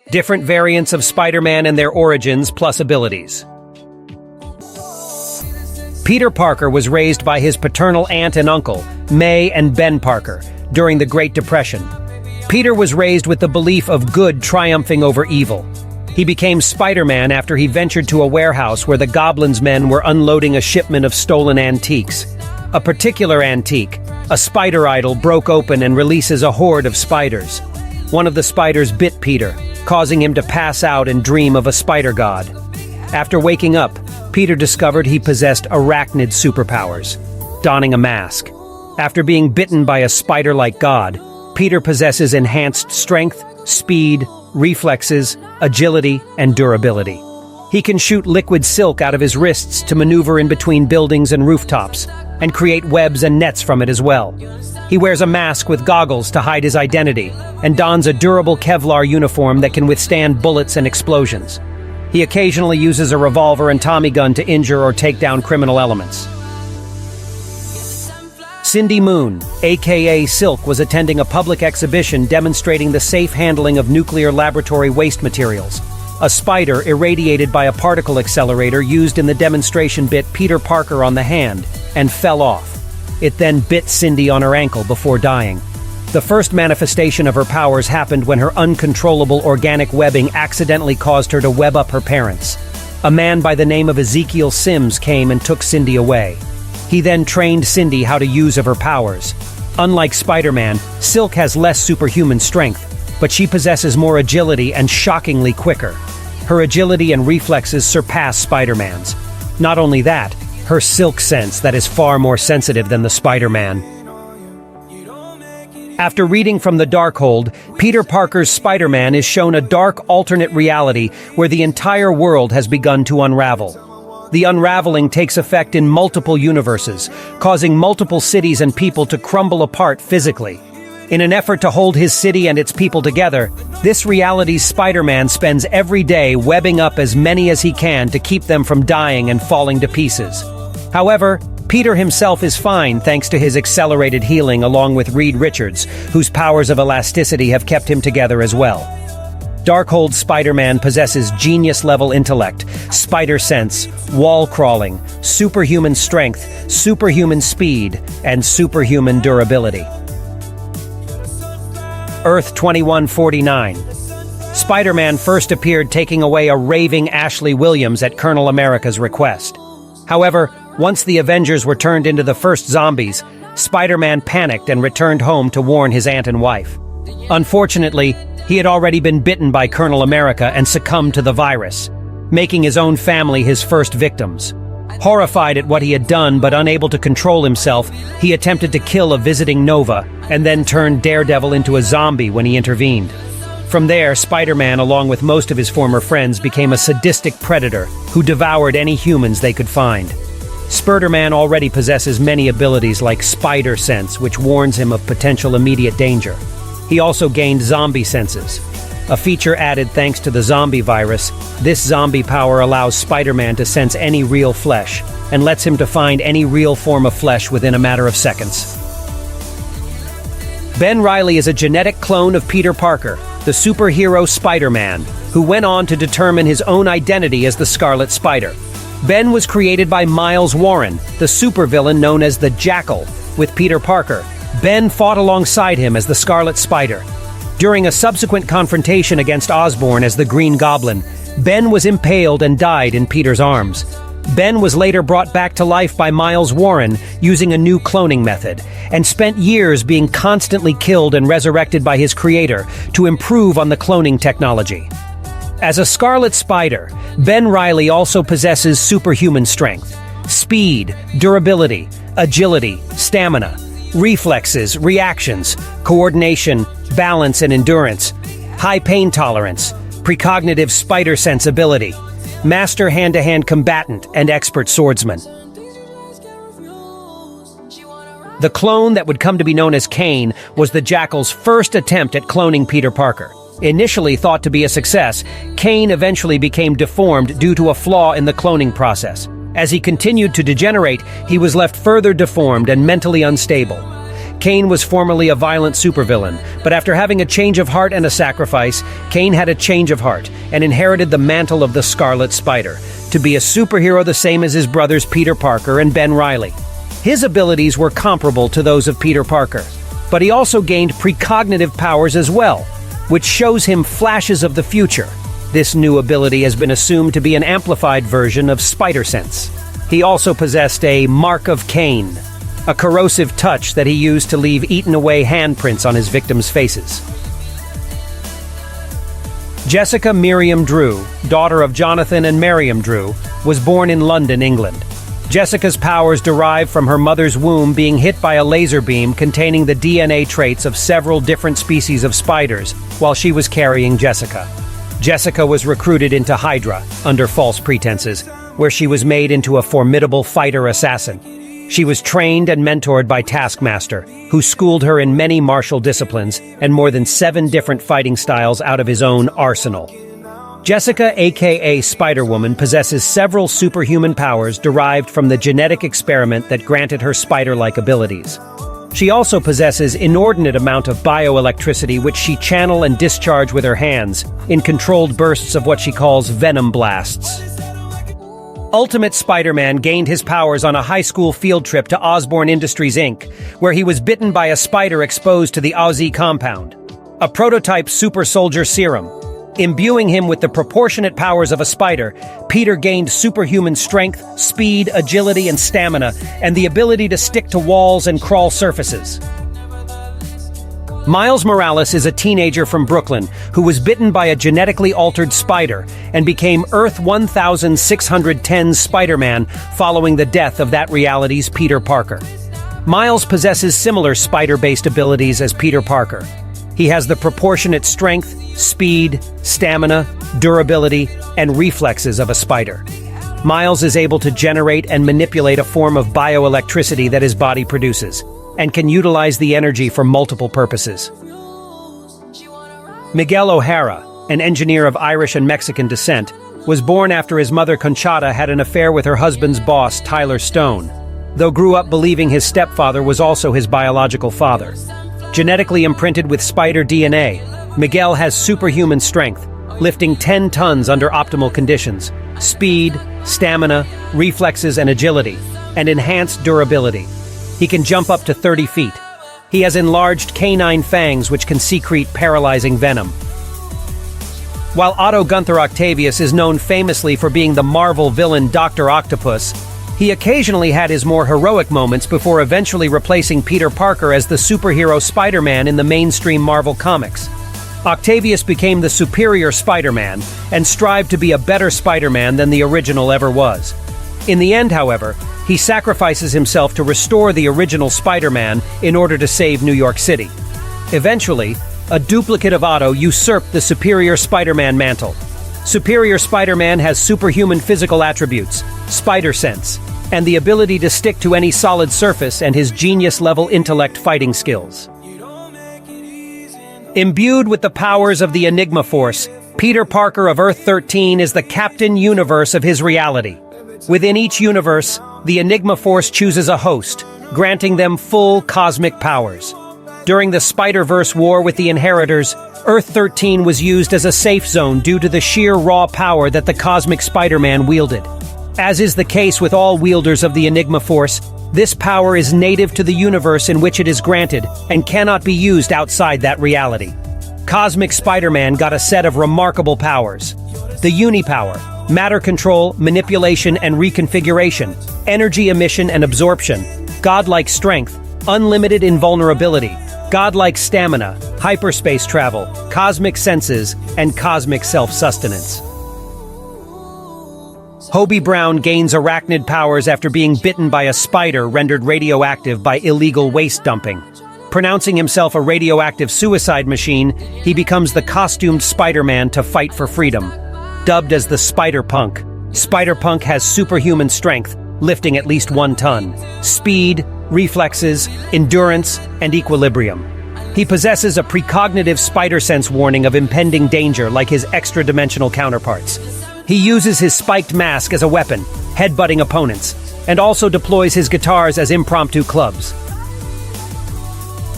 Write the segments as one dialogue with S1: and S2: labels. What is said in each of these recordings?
S1: Different variants of Spider-Man and their origins plus abilities. Peter Parker was raised by his paternal aunt and uncle, May and Ben Parker, during the Great Depression. Peter was raised with the belief of good triumphing over evil. He became Spider-Man after he ventured to a warehouse where the Goblin's men were unloading a shipment of stolen antiques. A particular antique, a spider idol, broke open and releases a horde of spiders. One of the spiders bit Peter, causing him to pass out and dream of a spider god. After waking up, Peter discovered he possessed arachnid superpowers, donning a mask. After being bitten by a spider-like god, Peter possesses enhanced strength, speed, reflexes, agility, and durability. He can shoot liquid silk out of his wrists to maneuver in between buildings and rooftops, and create webs and nets from it as well. He wears a mask with goggles to hide his identity, and dons a durable Kevlar uniform that can withstand bullets and explosions. He occasionally uses a revolver and Tommy gun to injure or take down criminal elements. Cindy Moon, aka Silk, was attending a public exhibition demonstrating the safe handling of nuclear laboratory waste materials. A spider irradiated by a particle accelerator used in the demonstration bit Peter Parker on the hand and fell off. It then bit Cindy on her ankle before dying. The first manifestation of her powers happened when her uncontrollable organic webbing accidentally caused her to web up her parents. A man by the name of Ezekiel Sims came and took Cindy away. He then trained Cindy how to use of her powers. Unlike Spider-Man, Silk has less superhuman strength, but she possesses more agility and shockingly quicker. Her agility and reflexes surpass Spider-Man's. Not only that, her silk sense that is far more sensitive than the Spider-Man. After reading from the Darkhold, Peter Parker's Spider-Man is shown a dark alternate reality where the entire world has begun to unravel. The unraveling takes effect in multiple universes, causing multiple cities and people to crumble apart physically. In an effort to hold his city and its people together, this reality's Spider-Man spends every day webbing up as many as he can to keep them from dying and falling to pieces. However, Peter himself is fine thanks to his accelerated healing along with Reed Richards, whose powers of elasticity have kept him together as well. Darkhold Spider-Man possesses genius-level intellect, spider sense, wall crawling, superhuman strength, superhuman speed, and superhuman durability. Earth 2149. Spider-Man first appeared taking away a raving Ashley Williams at Colonel America's request. However, once the Avengers were turned into the first zombies, Spider-Man panicked and returned home to warn his aunt and wife. Unfortunately, he had already been bitten by Colonel America and succumbed to the virus, making his own family his first victims. Horrified at what he had done but unable to control himself, he attempted to kill a visiting Nova and then turned Daredevil into a zombie when he intervened. From there, Spider-Man, along with most of his former friends, became a sadistic predator who devoured any humans they could find. Spider-Man already possesses many abilities like Spider Sense, which warns him of potential immediate danger. He also gained zombie senses. A feature added thanks to the zombie virus, this zombie power allows Spider-Man to sense any real flesh, and lets him to find any real form of flesh within a matter of seconds. Ben Reilly is a genetic clone of Peter Parker, the superhero Spider-Man, who went on to determine his own identity as the Scarlet Spider. Ben was created by Miles Warren, the supervillain known as the Jackal. With Peter Parker, Ben fought alongside him as the Scarlet Spider. During a subsequent confrontation against Osborn as the Green Goblin, Ben was impaled and died in Peter's arms. Ben was later brought back to life by Miles Warren using a new cloning method, and spent years being constantly killed and resurrected by his creator to improve on the cloning technology. As a Scarlet Spider, Ben Reilly also possesses superhuman strength, speed, durability, agility, stamina, reflexes, reactions, coordination, balance and endurance, high pain tolerance, precognitive spider sensibility, master hand-to-hand combatant and expert swordsman. The clone that would come to be known as Kane was the Jackal's first attempt at cloning Peter Parker. Initially thought to be a success, Kane eventually became deformed due to a flaw in the cloning process. As he continued to degenerate, he was left further deformed and mentally unstable. Cain was formerly a violent supervillain, but after having a change of heart and a sacrifice, Cain had a change of heart and inherited the mantle of the Scarlet Spider, to be a superhero the same as his brothers Peter Parker and Ben Reilly. His abilities were comparable to those of Peter Parker, but he also gained precognitive powers as well, which shows him flashes of the future. This new ability has been assumed to be an amplified version of Spider Sense. He also possessed a Mark of Cain, a corrosive touch that he used to leave eaten-away handprints on his victims' faces. Jessica Miriam Drew, daughter of Jonathan and Miriam Drew, was born in London, England. Jessica's powers derive from her mother's womb being hit by a laser beam containing the DNA traits of several different species of spiders while she was carrying Jessica. Jessica was recruited into Hydra under false pretenses, where she was made into a formidable fighter assassin. She was trained and mentored by Taskmaster, who schooled her in many martial disciplines and more than 7 different fighting styles out of his own arsenal. Jessica, aka Spider-Woman, possesses several superhuman powers derived from the genetic experiment that granted her spider-like abilities. She also possesses inordinate amount of bioelectricity which she channel and discharge with her hands in controlled bursts of what she calls venom blasts. Ultimate Spider-Man gained his powers on a high school field trip to Osborn Industries Inc., where he was bitten by a spider exposed to the Oz compound, a prototype super soldier serum. Imbuing him with the proportionate powers of a spider, Peter gained superhuman strength, speed, agility, and stamina, and the ability to stick to walls and crawl surfaces. Miles Morales is a teenager from Brooklyn who was bitten by a genetically altered spider and became Earth 1610's Spider-Man following the death of that reality's Peter Parker. Miles possesses similar spider-based abilities as Peter Parker. He has the proportionate strength, speed, stamina, durability, and reflexes of a spider. Miles is able to generate and manipulate a form of bioelectricity that his body produces, and can utilize the energy for multiple purposes. Miguel O'Hara, an engineer of Irish and Mexican descent, was born after his mother Conchata had an affair with her husband's boss, Tyler Stone, though grew up believing his stepfather was also his biological father. Genetically imprinted with spider DNA, Miguel has superhuman strength, lifting 10 tons under optimal conditions, speed, stamina, reflexes, and agility, and enhanced durability. He can jump up to 30 feet. He has enlarged canine fangs which can secrete paralyzing venom. While Otto Gunther Octavius is known famously for being the Marvel villain Dr. Octopus, he occasionally had his more heroic moments before eventually replacing Peter Parker as the superhero Spider-Man in the mainstream Marvel comics. Octavius became the superior Spider-Man and strived to be a better Spider-Man than the original ever was. In the end, however, he sacrifices himself to restore the original Spider-Man in order to save New York City. Eventually, a duplicate of Otto usurped the superior Spider-Man mantle. Superior Spider-Man has superhuman physical attributes, spider sense, and the ability to stick to any solid surface and his genius-level intellect fighting skills. Imbued with the powers of the Enigma Force, Peter Parker of Earth 13 is the Captain Universe of his reality. Within each universe, the Enigma Force chooses a host, granting them full cosmic powers. During the Spider-Verse war with the Inheritors, Earth 13 was used as a safe zone due to the sheer raw power that the Cosmic Spider-Man wielded. As is the case with all wielders of the Enigma Force, this power is native to the universe in which it is granted and cannot be used outside that reality. Cosmic Spider-Man got a set of remarkable powers. The Unipower, matter control, manipulation and reconfiguration, energy emission and absorption, godlike strength, unlimited invulnerability, godlike stamina, hyperspace travel, cosmic senses, and cosmic self-sustenance. Hobie Brown gains arachnid powers after being bitten by a spider rendered radioactive by illegal waste dumping. Pronouncing himself a radioactive suicide machine, he becomes the costumed Spider-Man to fight for freedom. Dubbed as the Spider-Punk, Spider-Punk has superhuman strength, lifting at least 1 ton, speed, reflexes, endurance, and equilibrium. He possesses a precognitive spider sense warning of impending danger like his extra-dimensional counterparts. He uses his spiked mask as a weapon, headbutting opponents, and also deploys his guitars as impromptu clubs.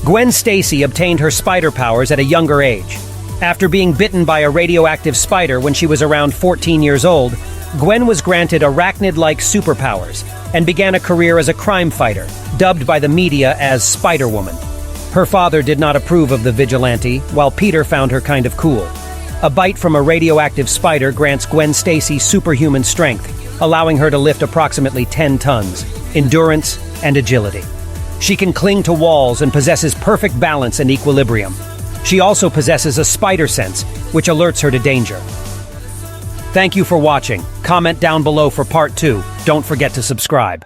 S1: Gwen Stacy obtained her spider powers at a younger age. After being bitten by a radioactive spider when she was around 14 years old, Gwen was granted arachnid-like superpowers and began a career as a crime fighter, dubbed by the media as Spider-Woman. Her father did not approve of the vigilante, while Peter found her kind of cool. A bite from a radioactive spider grants Gwen Stacy superhuman strength, allowing her to lift approximately 10 tons, endurance, and agility. She can cling to walls and possesses perfect balance and equilibrium. She also possesses a spider sense, which alerts her to danger. Thank you for watching. Comment down below for part 2. Don't forget to subscribe.